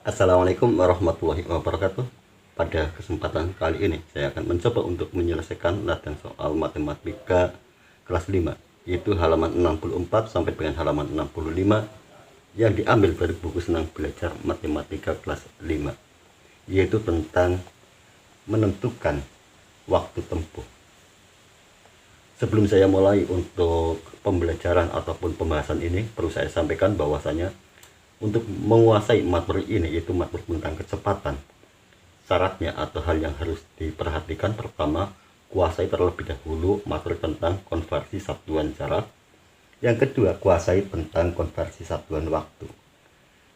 Assalamualaikum warahmatullahi wabarakatuh. Pada kesempatan kali ini saya akan mencoba untuk menyelesaikan latihan soal matematika kelas 5, yaitu halaman 64 sampai dengan halaman 65 yang diambil dari buku Senang Belajar Matematika kelas 5, yaitu tentang menentukan waktu tempuh. Sebelum saya mulai untuk pembelajaran ataupun pembahasan ini, perlu saya sampaikan bahwasanya untuk menguasai materi ini, yaitu materi tentang kecepatan, syaratnya atau hal yang harus diperhatikan, pertama, kuasai terlebih dahulu materi tentang konversi satuan jarak. Yang kedua, kuasai tentang konversi satuan waktu.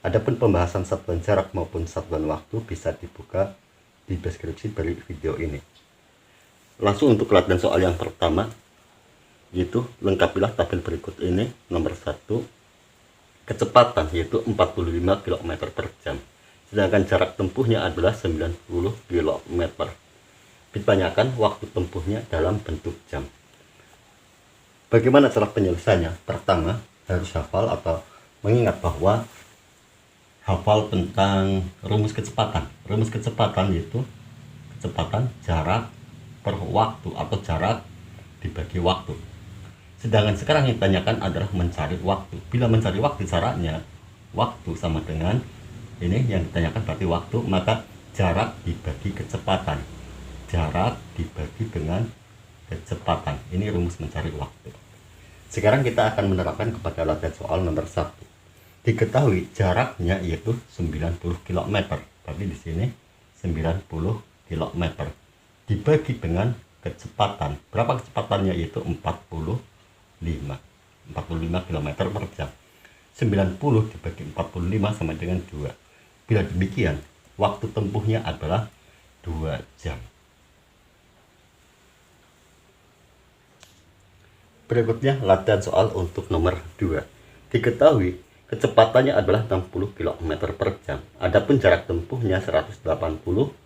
Adapun pembahasan satuan jarak maupun satuan waktu bisa dibuka di deskripsi dari video ini. Langsung untuk latihan soal yang pertama, yaitu lengkapilah tabel berikut ini. Nomor 1, kecepatan yaitu 45 km per jam, sedangkan jarak tempuhnya adalah 90 km. Ditanyakan waktu tempuhnya dalam bentuk jam. Bagaimana cara penyelesaiannya? Pertama, harus hafal atau mengingat bahwa hafal tentang rumus kecepatan. Rumus kecepatan yaitu kecepatan jarak per waktu atau jarak dibagi waktu. Sedangkan sekarang yang ditanyakan adalah mencari waktu. Bila mencari waktu, caranya waktu sama dengan ini yang ditanyakan berarti waktu, maka jarak dibagi kecepatan. Jarak dibagi dengan kecepatan. Ini rumus mencari waktu. Sekarang kita akan menerapkan kepada latihan soal nomor 1. Diketahui jaraknya yaitu 90 km. Tapi di sini 90 km dibagi dengan kecepatan. Berapa kecepatannya? Yaitu 45 km per jam. 90 dibagi 45 sama dengan 2. Bila demikian, waktu tempuhnya adalah 2 jam. Berikutnya latihan soal untuk nomor 2. Diketahui kecepatannya adalah 60 km per jam. Adapun jarak tempuhnya 180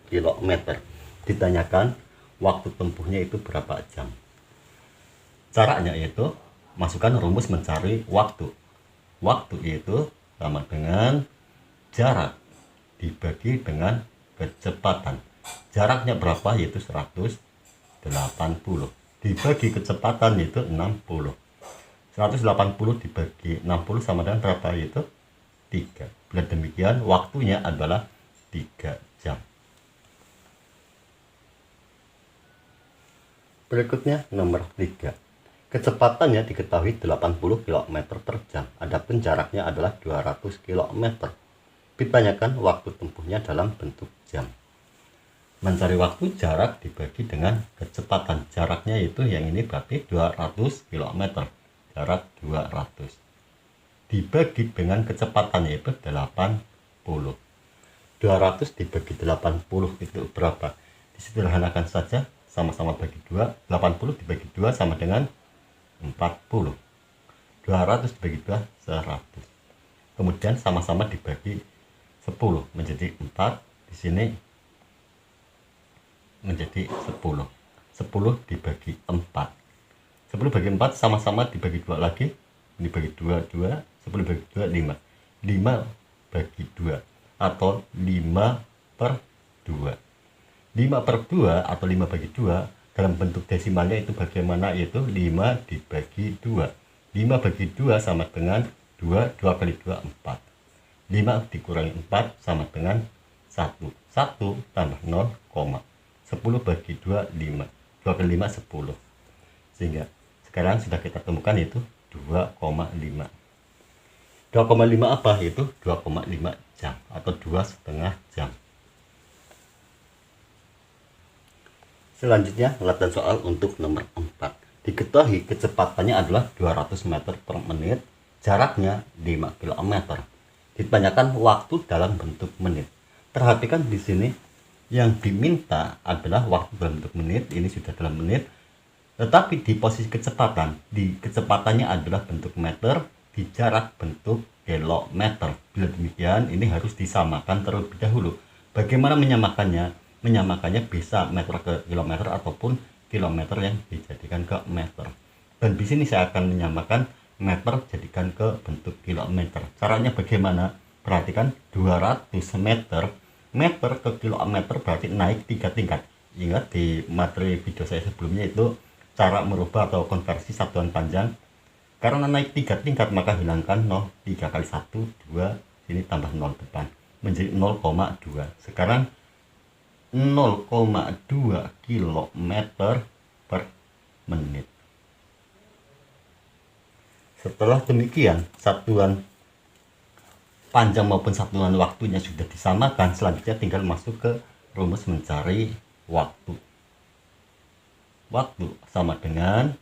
km. Ditanyakan waktu tempuhnya itu berapa jam. Caranya yaitu masukkan rumus mencari waktu. Waktu itu sama dengan jarak dibagi dengan kecepatan. Jaraknya berapa? Yaitu 180. Dibagi kecepatan yaitu 60. 180 dibagi 60 sama dengan berapa? Yaitu 3. Bila demikian, waktunya adalah 3 jam. Berikutnya nomor 3. Kecepatannya diketahui 80 km per jam. Adapun jaraknya adalah 200 km. Ditanyakan waktu tempuhnya dalam bentuk jam. Mencari waktu, jarak dibagi dengan kecepatan. Jaraknya itu yang ini berarti 200 km. Jarak 200. Dibagi dengan kecepatan yaitu 80. 200 dibagi 80 itu berapa? Disederhanakan saja, sama-sama bagi 2. 80 dibagi 2 sama dengan 40. 200 dibagi 2 100. Kemudian sama-sama dibagi 10 menjadi 4. Di sini menjadi 10. 10 dibagi 4. 10 bagi 4 sama-sama dibagi 2 lagi. Ini bagi 2 2. 10 bagi 2 5. 5 bagi 2 atau 5 per 2. 5 per 2 atau 5 bagi 2 dalam bentuk desimalnya itu bagaimana? Yaitu 5 dibagi 2. 5 bagi 2 sama dengan 2. 2 kali 2 4. 5 dikurangi 4 sama dengan 1. 1 tambah 0, 10 bagi 2 5. 2 kali 5 10. Sehingga sekarang sudah kita temukan yaitu 2,5. 2,5 apa? Yaitu 2,5 jam atau 2,5 jam. Selanjutnya latihan soal untuk nomor 4. Diketahui kecepatannya adalah 200 meter per menit, jaraknya 5 km. Ditanyakan waktu dalam bentuk menit. Perhatikan di sini yang diminta adalah waktu dalam bentuk menit, ini sudah dalam menit. Tetapi di posisi kecepatan, di kecepatannya adalah bentuk meter, di jarak bentuk kilometer. Bila demikian, ini harus disamakan terlebih dahulu. Bagaimana menyamakannya? Menyamakannya bisa meter ke kilometer ataupun kilometer yang dijadikan ke meter. Dan di sini saya akan menyamakan meter jadikan ke bentuk kilometer. Caranya bagaimana? Perhatikan 200 meter, meter ke kilometer berarti naik 3 tingkat. Ingat di materi video saya sebelumnya itu cara merubah atau konversi satuan panjang. Karena naik 3 tingkat maka hilangkan 0, 3 kali 1, 2, ini tambah 0 depan. Menjadi 0,2. Sekarang 0,2 kilometer per menit. Setelah demikian, satuan panjang maupun satuan waktunya sudah disamakan, selanjutnya tinggal masuk ke rumus mencari waktu. Waktu sama dengan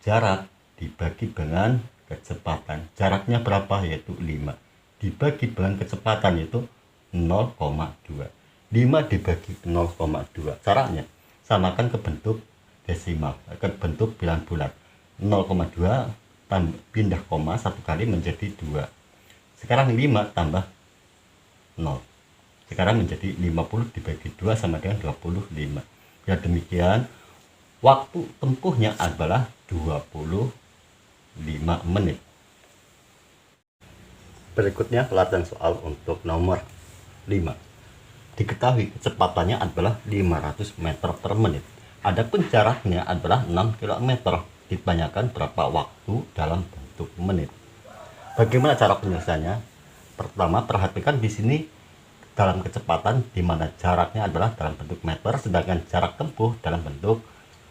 jarak dibagi dengan kecepatan. Jaraknya berapa? Yaitu 5. Dibagi dengan kecepatan yaitu 0,2. 5 dibagi 0,2. Caranya samakan ke bentuk desimal, ke bentuk bilang bulat. 0,2 pindah koma 1 kali menjadi 2. Sekarang 5 tambah 0. Sekarang menjadi 50 dibagi 2 sama dengan 25. Ya demikian, waktu tempuhnya adalah 25 menit. Berikutnya latihan soal untuk nomor 5. Diketahui kecepatannya adalah 500 meter per menit. Adapun jaraknya adalah 6 km. Ditanyakan berapa waktu dalam bentuk menit. Bagaimana cara penyelesaiannya? Pertama, perhatikan di sini dalam kecepatan di mana jaraknya adalah dalam bentuk meter, sedangkan jarak tempuh dalam bentuk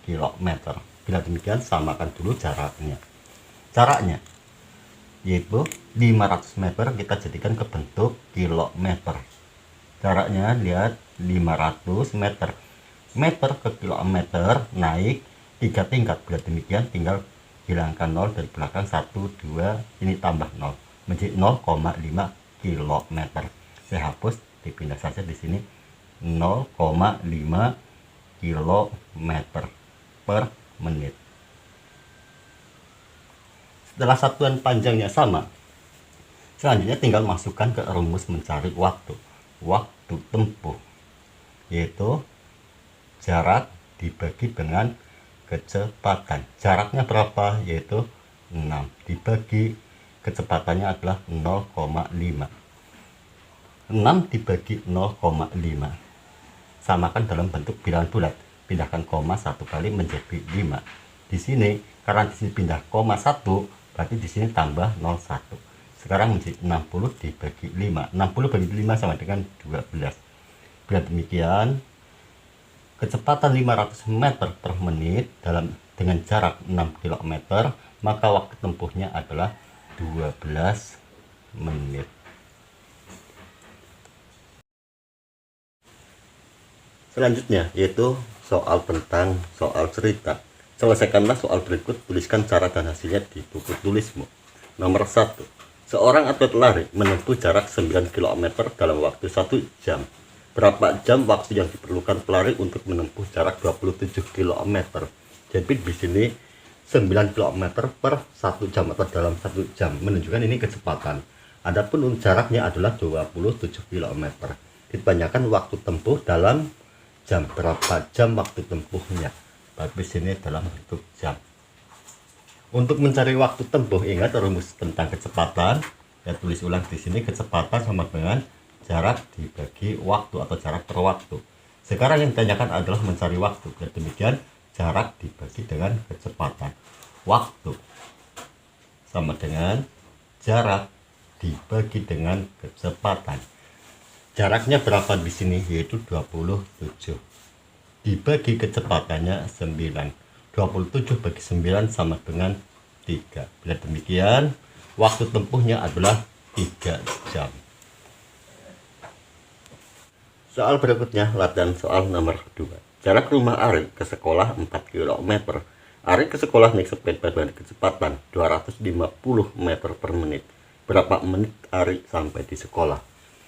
kilometer. Bila demikian, samakan dulu jaraknya. Caranya yaitu 500 meter kita jadikan ke bentuk kilometer. Jaraknya lihat 500 meter. Meter ke kilometer naik 3 tingkat. Bila demikian tinggal hilangkan 0 dari belakang, 1, 2, ini tambah 0 menjadi 0,5 km. Saya hapus, dipindah saja di sini 0,5 km per menit. Setelah satuan panjangnya sama, selanjutnya tinggal masukkan ke rumus mencari waktu. Waktu tempuh yaitu jarak dibagi dengan kecepatan. Jaraknya berapa? Yaitu 6 dibagi kecepatannya adalah 0,5. 6 dibagi 0,5 samakan dalam bentuk bilangan bulat. Pindahkan koma 1 kali menjadi 5. Di sini karena di sini pindah koma 1, berarti di sini tambah 01. Sekarang menjadi 60 dibagi 5. 60 bagi 5 sama dengan 12. Bila demikian, kecepatan 500 meter per menit dengan jarak 6 km, maka waktu tempuhnya adalah 12 menit. Selanjutnya yaitu soal tentang soal cerita. Selesaikanlah soal berikut, tuliskan cara dan hasilnya di buku tulismu. Nomor 1. Seorang atlet lari menempuh jarak 9 km dalam waktu 1 jam. Berapa jam waktu yang diperlukan pelari untuk menempuh jarak 27 km? Jadi di sini 9 km per 1 jam atau dalam 1 jam menunjukkan ini kecepatan. Adapun jaraknya adalah 27 km. Ditanyakan waktu tempuh dalam jam, berapa jam waktu tempuhnya. Tapi sini dalam bentuk jam. Untuk mencari waktu tempuh, ingat rumus tentang kecepatan. Ya tulis ulang di sini, kecepatan sama dengan jarak dibagi waktu atau jarak per waktu. Sekarang yang ditanyakan adalah mencari waktu. Dan demikian jarak dibagi dengan kecepatan. Waktu sama dengan jarak dibagi dengan kecepatan. Jaraknya berapa di sini? Yaitu 27. Dibagi kecepatannya 9. 27 bagi 9 sama dengan 3. Bila demikian, waktu tempuhnya adalah 3 jam. Soal berikutnya, latihan soal nomor 2. Jarak rumah Ari ke sekolah 4 km. Ari ke sekolah naik sepeda dengan kecepatan 250 meter per menit. Berapa menit Ari sampai di sekolah?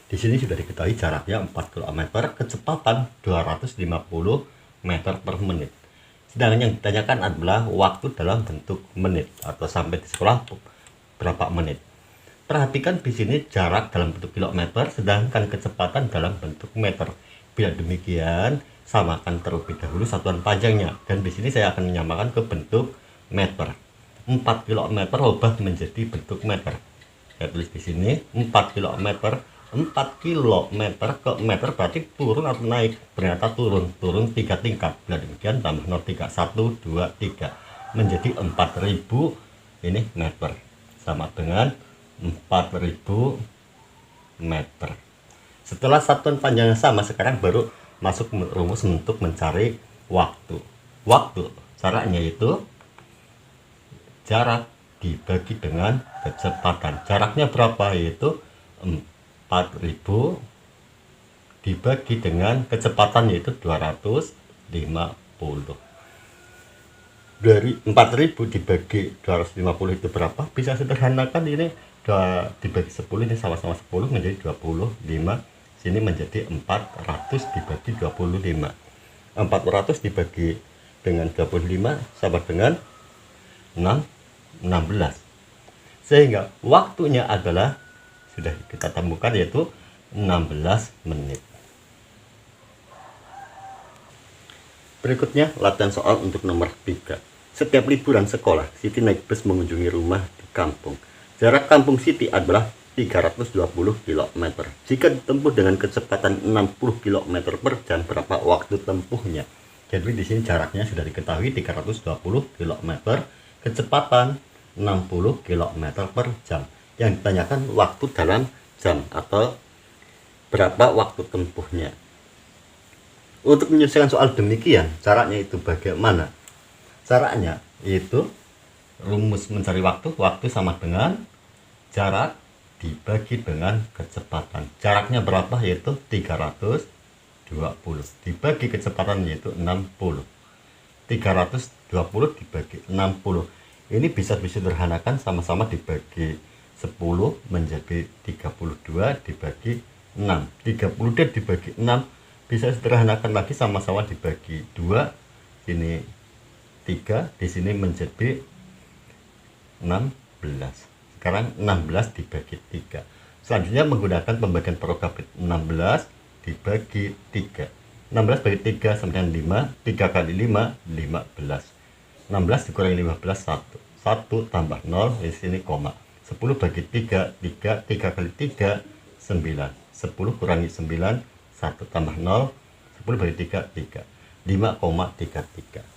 Di sini sudah diketahui jaraknya 4 km, kecepatan 250 meter per menit. Sedangkan yang ditanyakan adalah waktu dalam bentuk menit atau sampai di sekolah berapa menit. Perhatikan di sini jarak dalam bentuk kilometer, sedangkan kecepatan dalam bentuk meter. Bila demikian, samakan terlebih dahulu satuan panjangnya. Dan di sini saya akan menyamakan ke bentuk meter. 4 km ubah menjadi bentuk meter. Saya tulis di sini 4 km. 4 km ke meter berarti turun atau naik? Ternyata turun 3 tingkat. Bila demikian tambah 0, 3, 1, 2, 3 menjadi 4000 ini meter, sama dengan 4000 meter. Setelah satuan panjangnya sama, sekarang baru masuk rumus untuk mencari waktu. Caranya itu jarak dibagi dengan kecepatan. Jaraknya berapa? Yaitu 4000 dibagi dengan kecepatan, yaitu 250. Dari 4000 dibagi 250 itu berapa? Bisa sederhanakan, ini dibagi 10, ini sama-sama 10 menjadi 25. Sini menjadi 400 dibagi 25. 400 dibagi dengan 25 sama dengan 16. Sehingga waktunya adalah, sudah kita temukan, yaitu 16 menit. Berikutnya latihan soal untuk nomor 3. Setiap liburan sekolah, Siti naik bus mengunjungi rumah di kampung. Jarak kampung Siti adalah 320 km. Jika ditempuh dengan kecepatan 60 km per jam, berapa waktu tempuhnya? Jadi di sini jaraknya sudah diketahui 320 km, kecepatan 60 km per jam. Yang ditanyakan waktu dalam jam atau berapa waktu tempuhnya. Untuk menyelesaikan soal demikian, caranya itu bagaimana? Caranya itu rumus mencari waktu sama dengan jarak dibagi dengan kecepatan. Jaraknya berapa? Yaitu 320 dibagi kecepatan, yaitu 60. 320 dibagi 60 ini bisa disederhanakan, sama-sama dibagi 10 menjadi 32 dibagi 6. 32 dibagi 6 bisa sederhanakan lagi, sama-sama dibagi 2. Ini 3, di sini menjadi 16. Sekarang 16 dibagi 3. Selanjutnya menggunakan pembagian prokabit, 16 dibagi 3. 16 bagi 3 sama dengan 5. 3 kali 5, 15. 16 dikurangi 15, 1. 1 tambah 0, di sini koma. 10 bagi 3, 3. 3 kali 3, 9. 10 kurangi 9, 1 tambah 0. 10 bagi 3, 3. 5,33.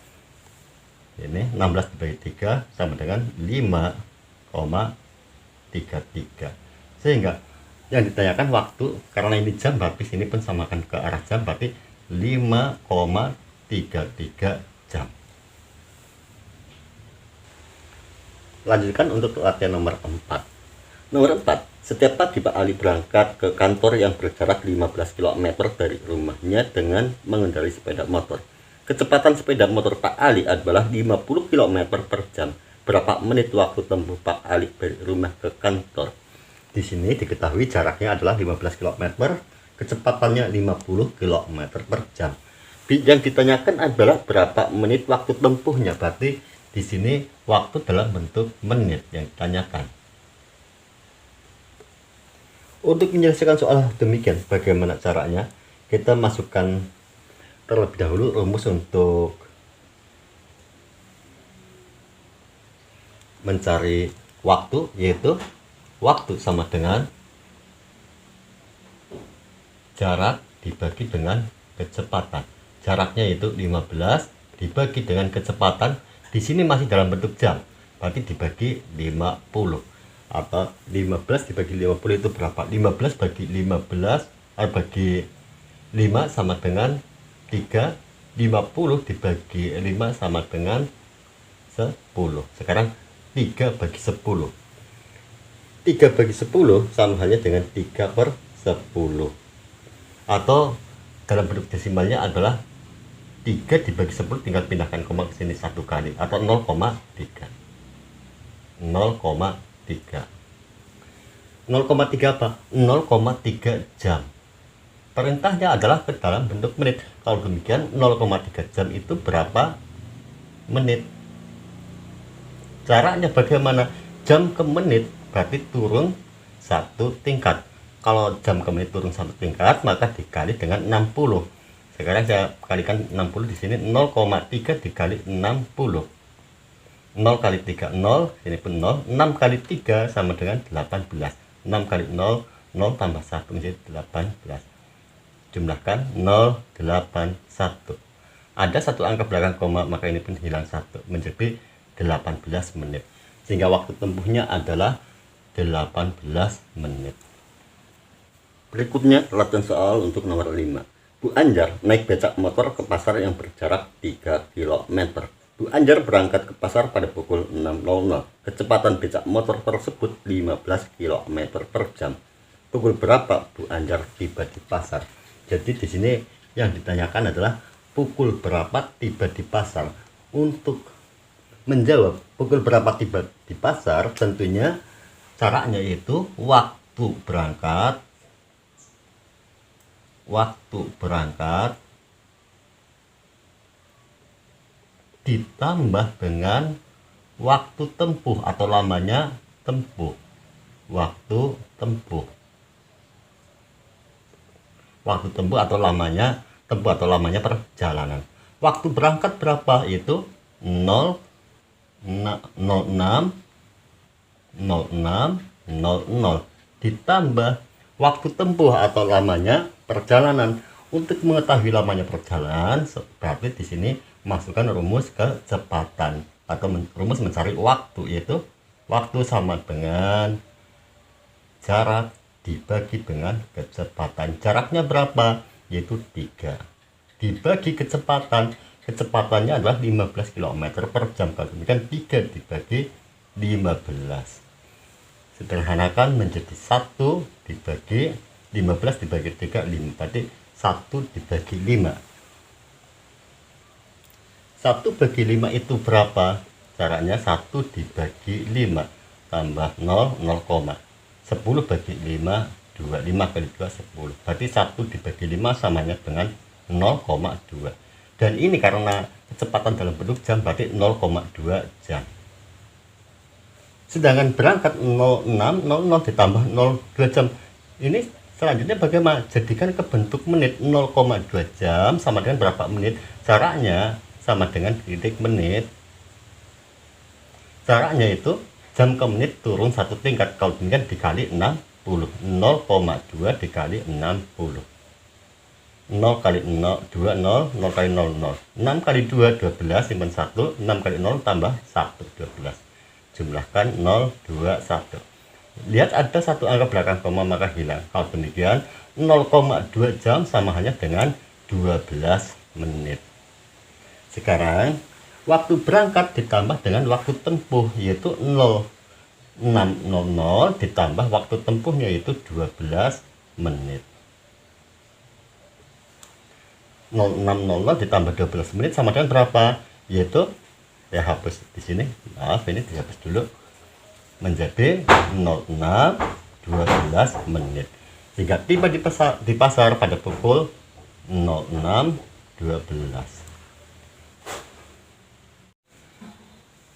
Ini 16 dibagi 3 sama dengan 5,33. Sehingga yang ditanyakan waktu, karena ini jam, berarti sini pun samakan ke arah jam, berarti 5,33 jam. Lanjutkan untuk latihan nomor 4. Nomor 4, setiap pagi Pak Ali berangkat ke kantor yang berjarak 15 km dari rumahnya dengan mengendarai sepeda motor. Kecepatan sepeda motor Pak Ali adalah 50 km per jam. Berapa menit waktu tempuh Pak Ali dari rumah ke kantor? Di sini diketahui jaraknya adalah 15 km, kecepatannya 50 km per jam. Yang ditanyakan adalah berapa menit waktu tempuhnya, berarti di sini waktu dalam bentuk menit yang ditanyakan. Untuk menyelesaikan soal demikian, bagaimana caranya? Kita masukkan terlebih dahulu rumus untuk mencari waktu, yaitu waktu sama dengan jarak dibagi dengan kecepatan. Jaraknya itu 15 dibagi dengan kecepatan, di sini masih dalam bentuk jam, berarti dibagi 50. Atau 15 dibagi 50 itu berapa? 15 bagi 15 bagi 5 sama dengan 3. 50 dibagi 5 sama dengan 10. Sekarang 3 bagi 10. 3 bagi 10 sama halnya dengan 3 per 10. Atau dalam bentuk desimalnya adalah 3 dibagi 10, tinggal pindahkan koma ke sini 1 kali, atau 0,3. 0,3 apa? 0,3 jam. Perintahnya adalah ke dalam bentuk menit. Kalau demikian 0,3 jam itu berapa menit? Caranya bagaimana? Jam ke menit berarti turun 1 tingkat. Kalau jam ke menit turun 1 tingkat, maka dikali dengan 60. Sekarang saya kalikan 60 di sini, 0,3 dikali 60. 0 kali 3 0, sini pun 0. 6 kali 3 sama dengan 18. 6 kali 0, 0 tambah 1 menjadi 18. Jumlahkan 0, 8, 1. Ada satu angka belakang koma, maka ini pun hilang 1 menjadi 18 menit. Sehingga waktu tempuhnya adalah 18 menit. Berikutnya latihan soal untuk nomor 5. Bu Anjar naik becak motor ke pasar yang berjarak 3 km. Bu Anjar berangkat ke pasar pada pukul 6.00. Kecepatan becak motor tersebut 15 km per jam. Pukul berapa Bu Anjar tiba di pasar? Jadi di sini yang ditanyakan adalah pukul berapa tiba di pasar. Untuk menjawab pukul berapa tiba di pasar, tentunya caranya itu waktu berangkat ditambah dengan waktu tempuh atau lamanya tempuh. Waktu tempuh atau lamanya perjalanan. Waktu berangkat berapa? Itu 0, 06, 00 ditambah waktu tempuh atau lamanya perjalanan. Untuk mengetahui lamanya perjalanan, berarti di sini masukkan rumus kecepatan atau rumus mencari waktu, yaitu waktu sama dengan jarak dibagi dengan kecepatan. Jaraknya berapa? Yaitu 3 dibagi kecepatannya adalah 15 km per jam. Kemudian 3 dibagi 15, sederhanakan menjadi 1 dibagi 15 dibagi 3, 5. Tadi 1 dibagi 5. 1 bagi 5 itu berapa? Caranya 1 dibagi 5 tambah 0, 0, 10 bagi 5, 2. 5 kali 2, 10. Berarti 1 dibagi 5 samanya dengan 0,2. Dan ini karena kecepatan dalam bentuk jam, berarti 0,2 jam. Sedangkan berangkat 06.00 ditambah 0,2 jam. Ini selanjutnya bagaimana? Jadikan ke bentuk menit. 0,2 jam sama dengan berapa menit? Caranya sama dengan titik menit. Caranya itu jam ke menit turun 1 tingkat, kalau demikian dikali 60. 0,2 dikali 60. 0 kali 0, 2, 0, 0 kali 0, 0. 6 kali 2, 12, simpan 1. 6 kali 0 tambah 1, 12. Jumlahkan 0, 2, 1. Lihat ada satu angka belakang koma, maka hilang. Kalau demikian 0,2 jam sama hanya dengan 12 menit. Sekarang waktu berangkat ditambah dengan waktu tempuh, yaitu 06.00 ditambah waktu tempuhnya, yaitu 12 menit. 06.00 ditambah 12 menit sama dengan berapa? Yaitu, ya hapus di sini, maaf ini dihapus dulu, menjadi 06.12 menit. Sehingga tiba di pasar pada pukul 06.12.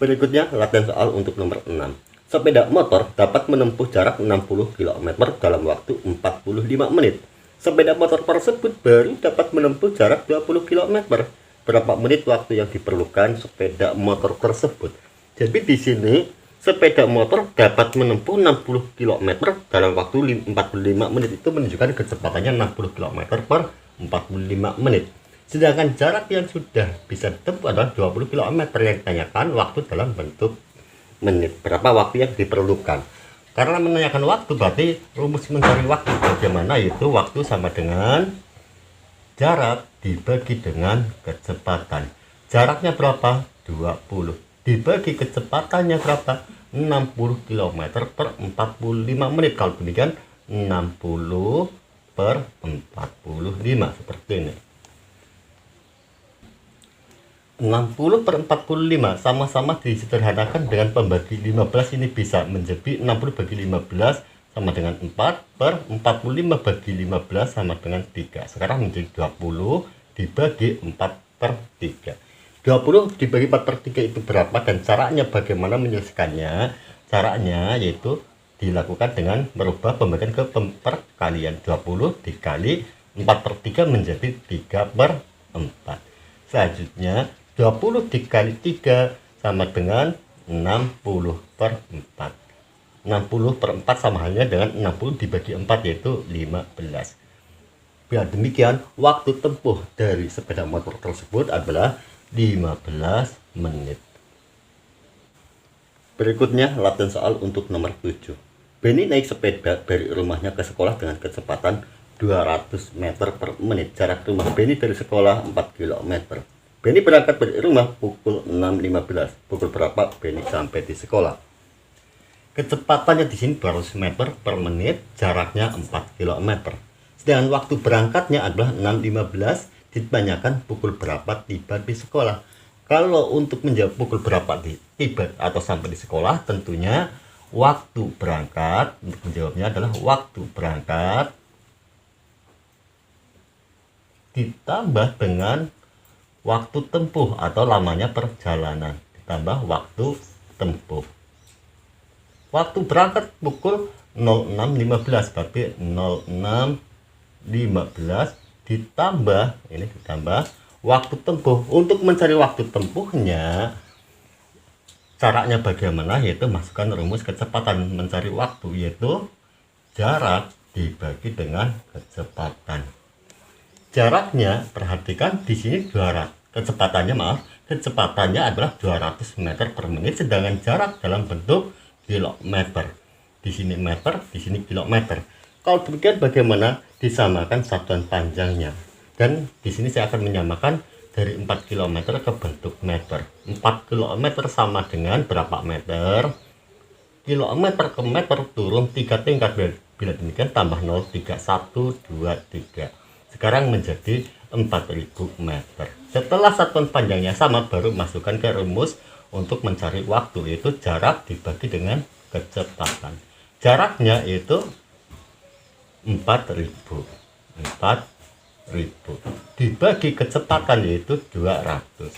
Berikutnya latihan soal untuk nomor 6. Sepeda motor dapat menempuh jarak 60 km dalam waktu 45 menit. Sepeda motor tersebut baru dapat menempuh jarak 20 km. Berapa menit waktu yang diperlukan sepeda motor tersebut? Jadi di sini sepeda motor dapat menempuh 60 km dalam waktu 45 menit. Itu menunjukkan kecepatannya 60 km per 45 menit. Sedangkan jarak yang sudah bisa ditempuh adalah 20 km yang ditanyakan waktu dalam bentuk menit. Berapa waktu yang diperlukan? Karena menanyakan waktu, berarti rumus mencari waktu bagaimana, yaitu waktu sama dengan jarak dibagi dengan kecepatan. Jaraknya berapa? 20. Dibagi kecepatannya berapa? 60 km per 45 menit. Kalau demikian 60 per 45, seperti ini. 60 per 45 sama-sama disederhanakan dengan pembagi 15, ini bisa menjadi 60 bagi 15 sama dengan 4 per 45 bagi 15 sama dengan 3. Sekarang menjadi 20 dibagi 4 per 3. 20 dibagi 4 per 3 itu berapa dan caranya bagaimana menyelesaikannya? Caranya yaitu dilakukan dengan merubah pembagian ke perkalian. 20 dikali 4 per 3 menjadi 3 per 4. Selanjutnya 20 dikali 3 sama dengan 60/4. 60/4 sama halnya dengan 60 dibagi 4, yaitu 15. Biar demikian, waktu tempuh dari sepeda motor tersebut adalah 15 menit. Berikutnya latihan soal untuk nomor 7. Benny naik sepeda dari rumahnya ke sekolah dengan kecepatan 200 meter per menit. Jarak rumah Benny dari sekolah 4 km. Benny berangkat dari rumah pukul 6.15. Pukul berapa Benny sampai di sekolah? Kecepatannya di sini 200 meter per menit, jaraknya 4 km. Sedangkan waktu berangkatnya adalah 6.15, ditanyakan pukul berapa tiba di sekolah. Kalau untuk menjawab pukul berapa tiba atau sampai di sekolah, tentunya waktu berangkat, untuk menjawabnya adalah waktu berangkat ditambah dengan waktu tempuh atau lamanya perjalanan, ditambah waktu tempuh. Waktu berangkat pukul 06.15, berarti 06.15 ditambah waktu tempuh. Untuk mencari waktu tempuhnya, caranya bagaimana? Yaitu masukkan rumus kecepatan mencari waktu, yaitu jarak dibagi dengan kecepatan. Jaraknya, perhatikan di sini 200. Kecepatannya adalah 200 meter per menit, sedangkan jarak dalam bentuk kilometer. Di sini meter, di sini kilometer. Kalau demikian bagaimana disamakan satuan panjangnya? Dan di sini saya akan menyamakan dari 4 km ke bentuk meter. 4 km sama dengan berapa meter? Kilometer ke meter turun 3 tingkat. Bila demikian tambah 0, 3, 1, 2, 3. Sekarang menjadi 4000 meter. Setelah satuan panjangnya sama, baru masukkan ke rumus untuk mencari waktu, yaitu jarak dibagi dengan kecepatan. Jaraknya itu 4000 dibagi kecepatan, yaitu 200.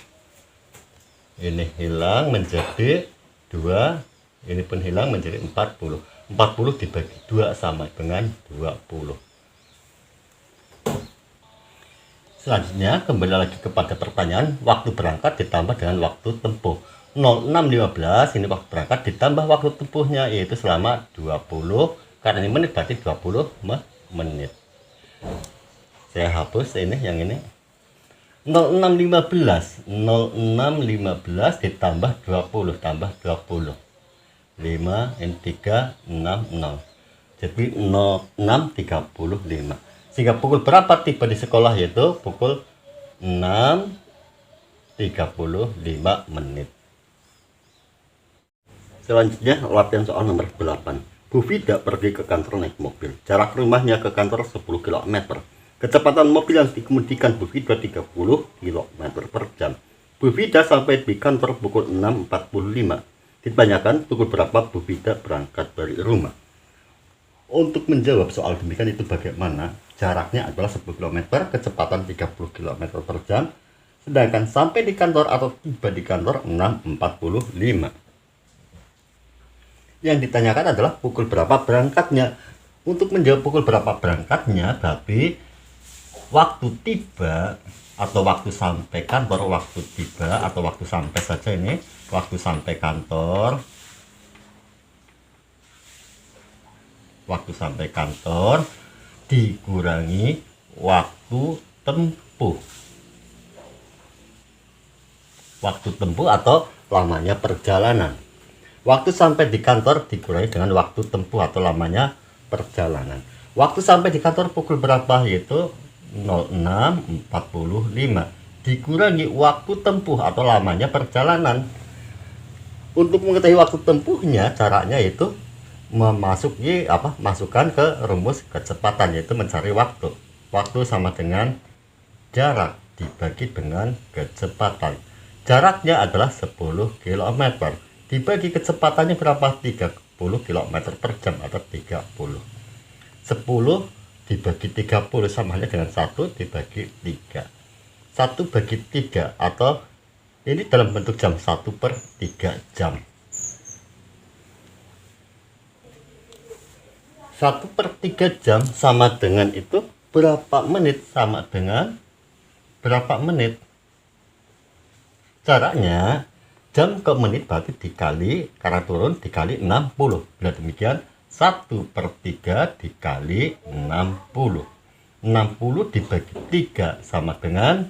Ini hilang menjadi 2, ini pun hilang menjadi 40. 40 dibagi 2 sama dengan 20. Selanjutnya kembali lagi kepada pertanyaan waktu berangkat ditambah dengan waktu tempuh. 06.15 ini waktu berangkat ditambah waktu tempuhnya, yaitu selama 20, karena ini menit berarti 20 menit. Saya hapus ini, yang ini 06.15 ditambah 20 tambah 20, 5, ini 3, 6, 0, jadi 06.35. Sehingga pukul berapa tiba di sekolah? Yaitu pukul 6.35 menit. Selanjutnya latihan soal nomor 8. Bu Vida pergi ke kantor naik mobil. Jarak rumahnya ke kantor 10 km. Kecepatan mobil yang dikemudikan Bu Vida 30 km per jam. Bu Vida sampai di kantor pukul 6.45. Ditanyakan pukul berapa Bu Vida berangkat dari rumah. Untuk menjawab soal demikian itu bagaimana? Jaraknya adalah 10 km, kecepatan 30 km per jam. Sedangkan sampai di kantor atau tiba di kantor 6.45. Yang ditanyakan adalah pukul berapa berangkatnya. Untuk menjawab pukul berapa berangkatnya, berarti waktu tiba atau waktu sampai kantor, waktu tiba atau waktu sampai saja ini, waktu sampai kantor, dikurangi waktu tempuh. Waktu tempuh atau lamanya perjalanan. Waktu sampai di kantor dikurangi dengan waktu tempuh atau lamanya perjalanan. Waktu sampai di kantor pukul berapa? Yaitu 06.45 dikurangi waktu tempuh atau lamanya perjalanan. Untuk mengetahui waktu tempuhnya, caranya yaitu masukkan ke rumus kecepatan, yaitu mencari waktu. Waktu sama dengan jarak dibagi dengan kecepatan. Jaraknya adalah 10 km. Dibagi kecepatannya berapa? 30 km per jam atau 30. 10 dibagi 30 sama halnya dengan 1 dibagi 3. 1 bagi 3 atau ini dalam bentuk jam, 1/3 jam. 1/3 jam sama dengan itu berapa menit? Sama dengan berapa menit? Caranya jam ke menit berarti dikali, karena turun dikali 60. Bila demikian 1/3 dikali 60. 60 dibagi 3 sama dengan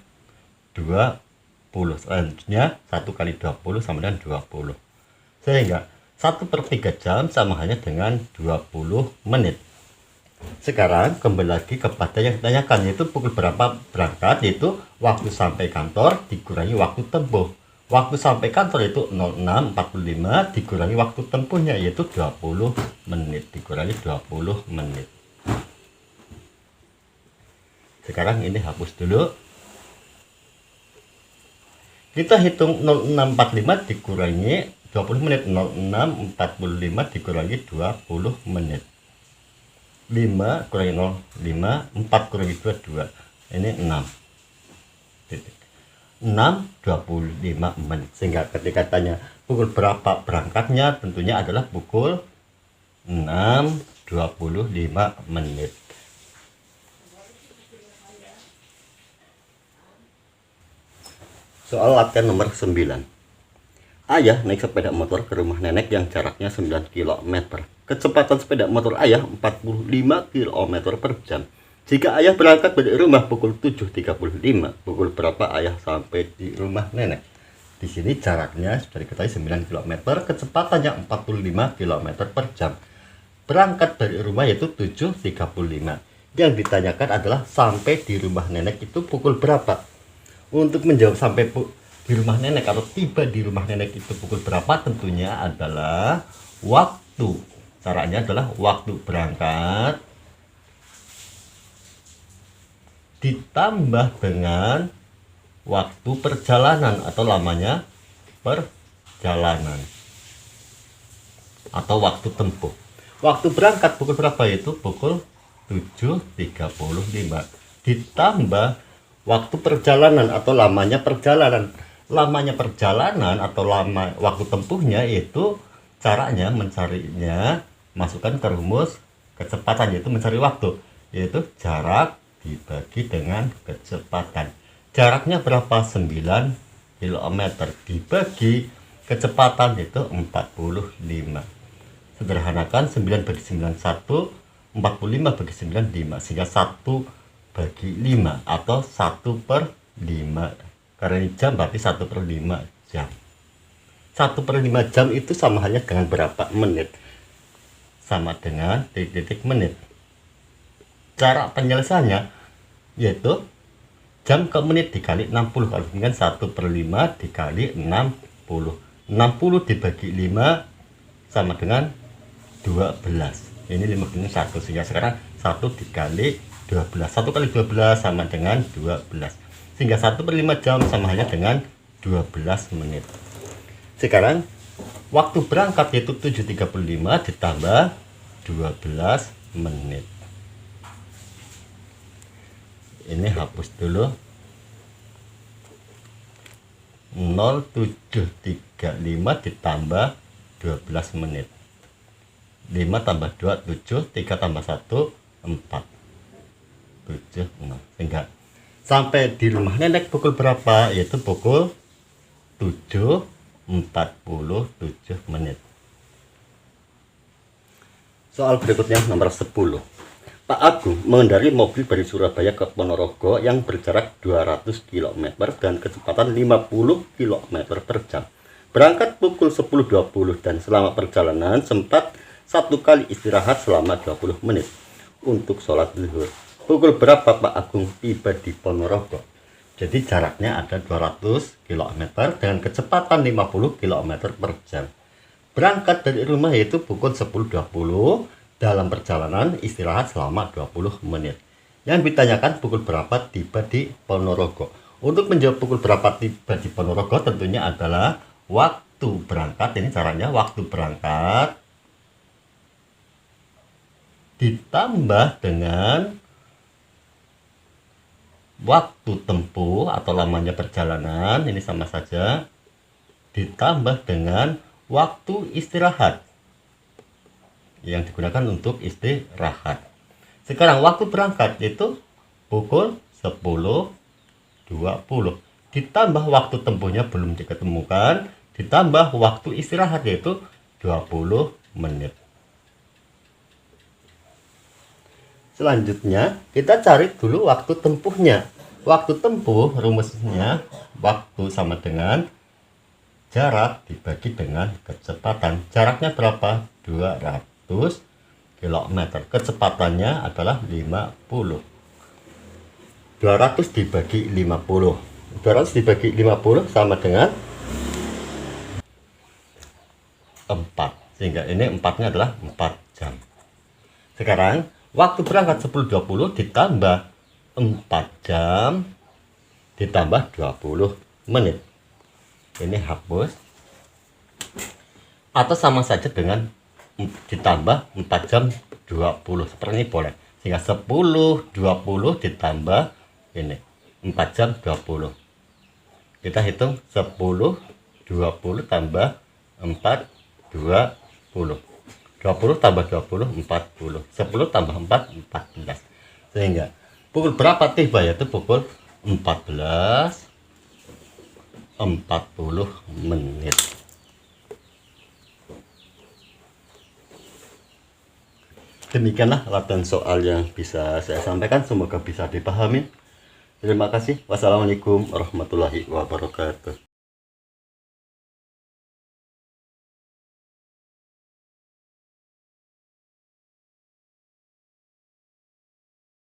20. Selanjutnya 1 kali 20 sama dengan 20. Sehingga 1/3 jam sama halnya dengan 20 menit. Sekarang kembali lagi kepada yang ditanyakan, yaitu pukul berapa berangkat, yaitu waktu sampai kantor dikurangi waktu tempuh. Waktu sampai kantor itu 06.45 dikurangi waktu tempuhnya, yaitu 20 menit. Dikurangi 20 menit. Sekarang ini hapus dulu. Kita hitung 06.45 dikurangi 20 menit. 06.45 dikurangi 20 menit. 5 kurangi 0, 5, 4 kurangi 2, 2. Ini 6. 25 menit. Sehingga ketika tanya pukul berapa berangkatnya, tentunya adalah pukul 6.25 menit. Soal latihan nomor 9. Ayah naik sepeda motor ke rumah nenek yang jaraknya 9 km. Kecepatan sepeda motor ayah 45 km per jam. Jika ayah berangkat dari rumah pukul 7.35, pukul berapa ayah sampai di rumah nenek? Di sini jaraknya sudah diketahui 9 km, kecepatannya 45 km per jam. Berangkat dari rumah yaitu 7.35. Yang ditanyakan adalah sampai di rumah nenek itu pukul berapa? Untuk menjawab sampai di rumah nenek atau tiba di rumah nenek itu pukul berapa, tentunya adalah waktu. Caranya adalah waktu berangkat ditambah dengan waktu perjalanan atau lamanya perjalanan atau waktu tempuh. Waktu berangkat pukul berapa, itu pukul 7.35 ditambah waktu perjalanan atau lamanya perjalanan. Lamanya perjalanan atau lama waktu tempuhnya, itu caranya mencarinya, masukkan ke rumus kecepatan, yaitu mencari waktu, yaitu jarak dibagi dengan kecepatan. Jaraknya berapa? 9 km dibagi kecepatan itu 45. Sederhanakan 9 bagi 9 1, 45 bagi 9 5, sehingga 1 bagi 5 atau 1/5. Karena ini jam berarti 1/5 jam. 1/5 jam itu sama halnya dengan berapa menit? Sama dengan titik-titik menit. Cara penyelesaiannya yaitu jam ke menit dikali 60. Kalau dengan 1/5 dikali 60. 60 dibagi 5 sama dengan 12. Ini 51, sehingga sekarang 1 dikali 12. 1 kali 12 sama dengan 12. Sehingga 1/5 jam sama halnya dengan 12 menit. Sekarang waktu berangkat yaitu 7.35 ditambah 12 menit. Ini hapus dulu. 0735 ditambah 12 menit. 5 tambah 2 7, 3 tambah 1 4, 7 6. Sehingga sampai di rumah nenek pukul berapa? Yaitu pukul 7.47 menit. Soal berikutnya nomor 10. Pak Agung mengendarai mobil dari Surabaya ke Ponorogo yang berjarak 200 km dan kecepatan 50 km per jam. Berangkat pukul 10.20 dan selama perjalanan sempat 1 kali istirahat selama 20 menit untuk sholat zuhur. Pukul berapa Pak Agung tiba di Ponorogo? Jadi jaraknya ada 200 km dengan kecepatan 50 km per jam. Berangkat dari rumah yaitu pukul 10.20, dalam perjalanan istirahat selama 20 menit. Yang ditanyakan pukul berapa tiba di Ponorogo. Untuk menjawab pukul berapa tiba di Ponorogo tentunya adalah waktu berangkat. Ini caranya waktu berangkat ditambah dengan waktu tempuh atau lamanya perjalanan, ini sama saja, ditambah dengan waktu istirahat yang digunakan untuk istirahat. Sekarang waktu berangkat itu pukul 10.20 ditambah waktu tempuhnya belum diketemukan, ditambah waktu istirahat yaitu 20 menit. Selanjutnya kita cari dulu waktu tempuhnya. Waktu tempuh rumusnya waktu sama dengan jarak dibagi dengan kecepatan. Jaraknya berapa? 200 km. Kecepatannya adalah 50. 200 dibagi 50. 200 dibagi 50 sama dengan 4. Sehingga ini 4-nya adalah 4 jam. Sekarang waktu berangkat 10.20 ditambah 4 jam ditambah 20 menit. Ini hapus. Atau sama saja dengan ditambah 4 jam 20. Seperti ini boleh. Sehingga 10.20 ditambah ini 4 jam 20. Kita hitung 10.20 tambah 4 20. 20 tambah 20 40. 10 tambah 4 14. Sehingga pukul berapa tiba? Yaitu pukul 14.40 menit. Demikianlah latihan soal yang bisa saya sampaikan, semoga bisa dipahami. Terima kasih. Wassalamualaikum warahmatullahi wabarakatuh.